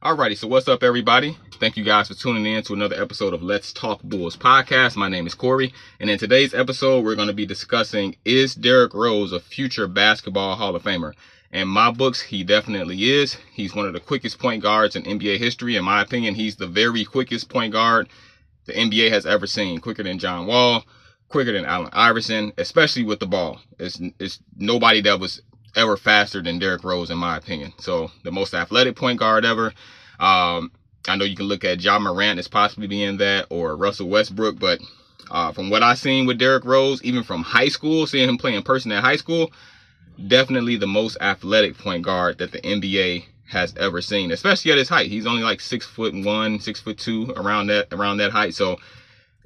Alrighty, so what's up, everybody? Thank you guys for tuning in to another episode of Let's Talk Bulls podcast. My name is Corey, and in today's episode, we're going to be discussing, is Derrick Rose a future basketball Hall of Famer? In my books, he definitely is. He's one of the quickest point guards in NBA history. In my opinion, he's the very quickest point guard the NBA has ever seen. Quicker than John Wall, quicker than Allen Iverson, especially with the ball. It's nobody that was ever faster than Derrick Rose, in my opinion. So the most athletic point guard ever. I know you can look at Ja Morant as possibly being that, or Russell Westbrook, but from what I've seen with Derrick Rose, even from high school, seeing him play in person at high school, definitely the most athletic point guard that the NBA has ever seen, especially at his height. He's only like 6'1", 6'2", around that height. So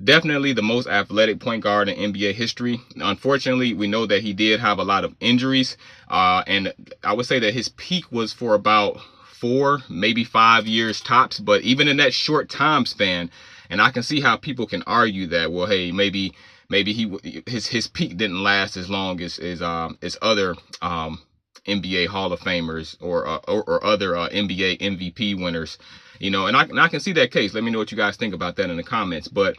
definitely the most athletic point guard in NBA history. Unfortunately, we know that he did have a lot of injuries, and I would say that his peak was for about 4, maybe 5 years tops. But even in that short time span, and I can see how people can argue that, well, hey, maybe his peak didn't last as long as other NBA Hall of Famers or other NBA MVP winners, you know, and I can see that case. Let me know what you guys think about that in the comments. But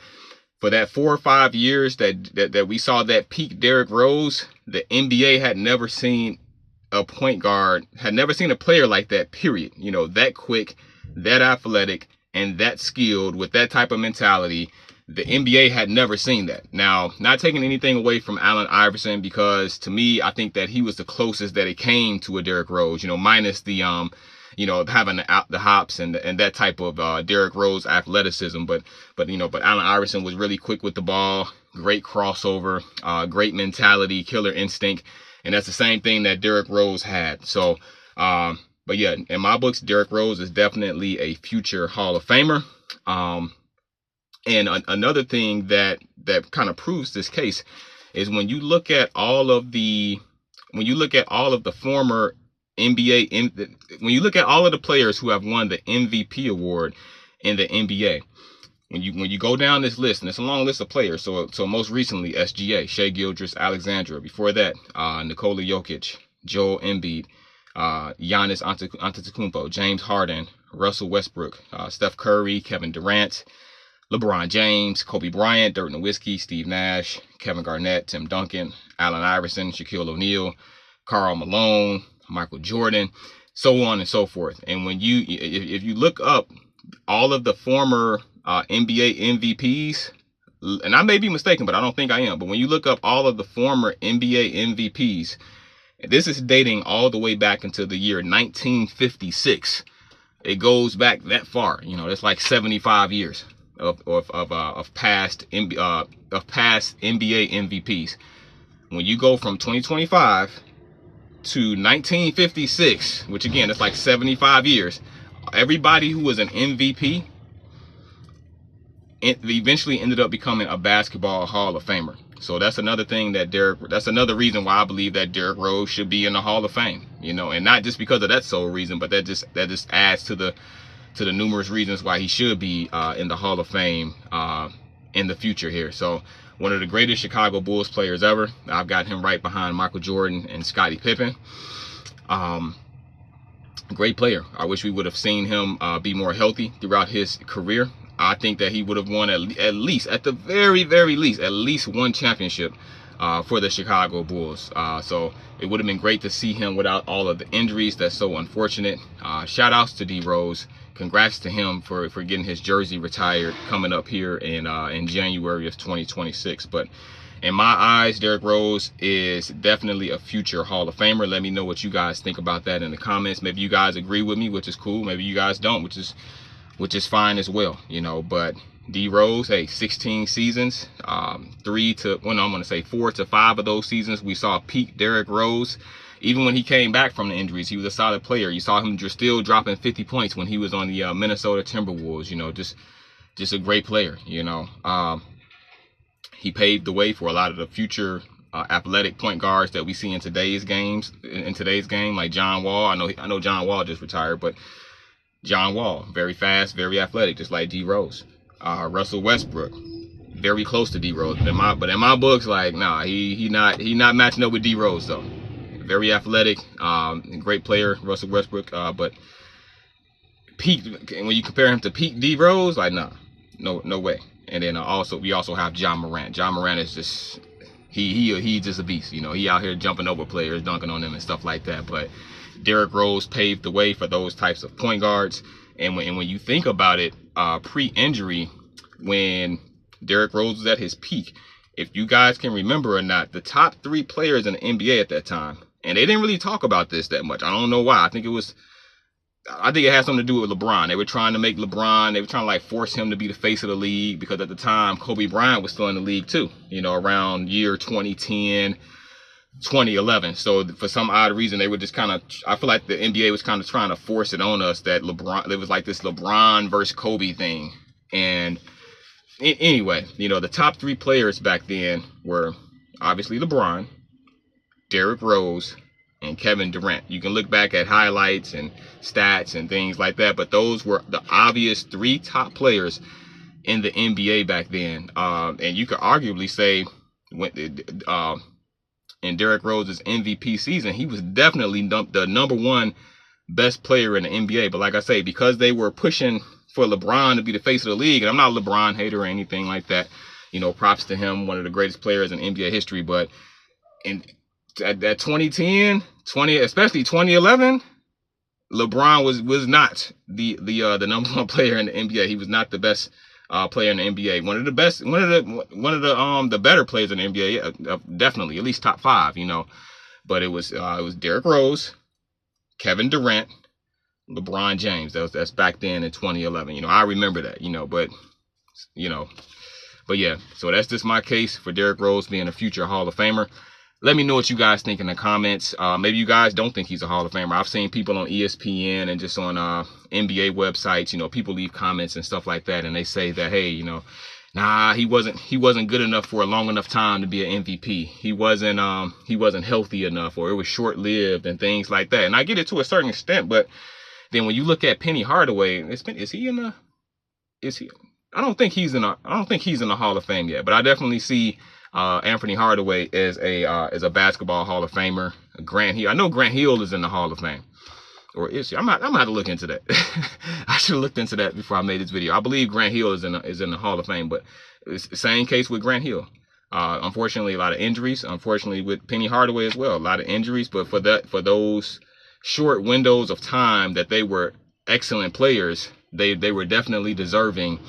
for that 4 or 5 years that we saw that peak Derrick Rose, the NBA had never seen a point guard, had never seen a player like that, period. You know, that quick, that athletic, and that skilled with that type of mentality. The NBA had never seen that. Now, not taking anything away from Allen Iverson, because to me, I think that he was the closest that it came to a Derrick Rose, you know, minus the, you know, having the hops and that type of Derrick Rose athleticism. But Allen Iverson was really quick with the ball, great crossover, great mentality, killer instinct. And that's the same thing that Derrick Rose had. So, but yeah, in my books, Derrick Rose is definitely a future Hall of Famer. And another thing that kind of proves this case is when you look at all of the former NBA, when you look at all of the players who have won the MVP award in the NBA, when you go down this list, and it's a long list of players. So most recently, SGA, Shai Gilgeous-Alexander. Before that, Nikola Jokic, Joel Embiid, Giannis Antetokounmpo, James Harden, Russell Westbrook, Steph Curry, Kevin Durant, LeBron James, Kobe Bryant, Dirk Nowitzki, Steve Nash, Kevin Garnett, Tim Duncan, Allen Iverson, Shaquille O'Neal, Karl Malone, Michael Jordan, so on and so forth. And when if you look up all of the former NBA MVPs, and I may be mistaken, but I don't think I am, but when you look up all of the former NBA MVPs, this is dating all the way back into the year 1956. It goes back that far. You know, it's like 75 years of past NBA MVPs. When you go from 2025 to 1956, which again, it's like 75 years, everybody who was an MVP eventually ended up becoming a basketball Hall of Famer. So that's another thing that's another reason why I believe that Derrick Rose should be in the Hall of Fame, you know, and not just because of that sole reason, but that just adds to the numerous reasons why he should be in the Hall of Fame in the future here. So one of the greatest Chicago Bulls players ever. I've got him right behind Michael Jordan and Scottie Pippen. Great player. I wish we would have seen him be more healthy throughout his career. I think that he would have won at the very, very least, at least one championship for the Chicago Bulls. So it would have been great to see him without all of the injuries. That's so unfortunate. Shout outs to D Rose. Congrats to him for getting his jersey retired coming up here in January of 2026. But in my eyes, Derrick Rose is definitely a future Hall of Famer. Let me know what you guys think about that in the comments. Maybe you guys agree with me, which is cool. Maybe you guys don't, which is fine as well, you know. But D Rose, hey, 16 seasons, 4 to 5 of those seasons we saw peak Derrick Rose. Even when he came back from the injuries, he was a solid player. You saw him just still dropping 50 points when he was on the Minnesota Timberwolves. You know, just a great player. You know, he paved the way for a lot of the future athletic point guards that we see in today's game, like John Wall. I know John Wall just retired, but John Wall, very fast, very athletic, just like D Rose. Russell Westbrook, very close to D Rose, but in my books, like, nah, he not matching up with D Rose though. Very athletic, great player, Russell Westbrook, but peak, when you compare him to peak D Rose, like nah, no way. And then we also have John Morant. John Morant is just he's just a beast. You know, he out here jumping over players, dunking on them and stuff like that. But Derrick Rose paved the way for those types of point guards. And when you think about it, pre-injury, when Derrick Rose was at his peak, if you guys can remember or not, the top 3 players in the NBA at that time, and they didn't really talk about this that much. I don't know why. I think it had something to do with LeBron. They were trying to make LeBron, they were trying to like force him to be the face of the league, because at the time, Kobe Bryant was still in the league too, you know, around year 2010, 2011. So for some odd reason, they were just kind of, I feel like the NBA was kind of trying to force it on us that LeBron, it was like this LeBron versus Kobe thing. And anyway, you know, the top 3 players back then were obviously LeBron, Derrick Rose, and Kevin Durant. You can look back at highlights and stats and things like that, but those were the obvious 3 top players in the NBA back then. And you could arguably say, in Derrick Rose's MVP season, he was definitely the number 1 best player in the NBA. But like I say, because they were pushing for LeBron to be the face of the league, and I'm not a LeBron hater or anything like that, you know, props to him, one of the greatest players in NBA history. But at 2010, especially 2011, LeBron was not the number 1 player in the NBA. He was not the best player in the NBA. One of the better players in the NBA, definitely, at least top 5, you know. But it was Derrick Rose, Kevin Durant, LeBron James. That's back then in 2011. You know, I remember that, you know, but yeah, so that's just my case for Derrick Rose being a future Hall of Famer. Let me know what you guys think in the comments. Maybe you guys don't think he's a Hall of Famer. I've seen people on ESPN and just on NBA websites, you know, people leave comments and stuff like that, and they say that, hey, you know, nah, he wasn't good enough for a long enough time to be an MVP. He wasn't healthy enough, or it was short-lived and things like that. And I get it to a certain extent, but then when you look at Penny Hardaway, I don't think he's in the Hall of Fame yet, but I definitely see Anthony Hardaway as a basketball Hall of Famer. I know Grant Hill is in the Hall of Fame, or is he? I'm gonna have to look into that. I should have looked into that before I made this video. I believe Grant Hill is in the Hall of Fame, but it's the same case with Grant Hill. Unfortunately, a lot of injuries. Unfortunately, with Penny Hardaway as well, a lot of injuries. But for those short windows of time that they were excellent players, they were definitely deserving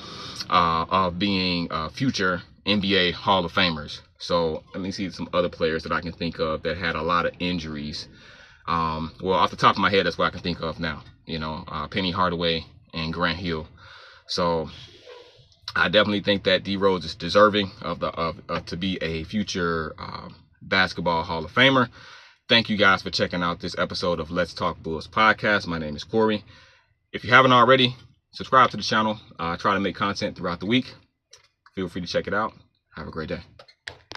of being future NBA Hall of Famers. So let me see some other players that I can think of that had a lot of injuries. Well, off the top of my head, that's what I can think of now. You know, Penny Hardaway and Grant Hill. So I definitely think that D Rose is deserving of to be a future basketball Hall of Famer. Thank you guys for checking out this episode of Let's Talk Bulls podcast. My name is Corey. If you haven't already, subscribe to the channel. I try to make content throughout the week. Feel free to check it out. Have a great day.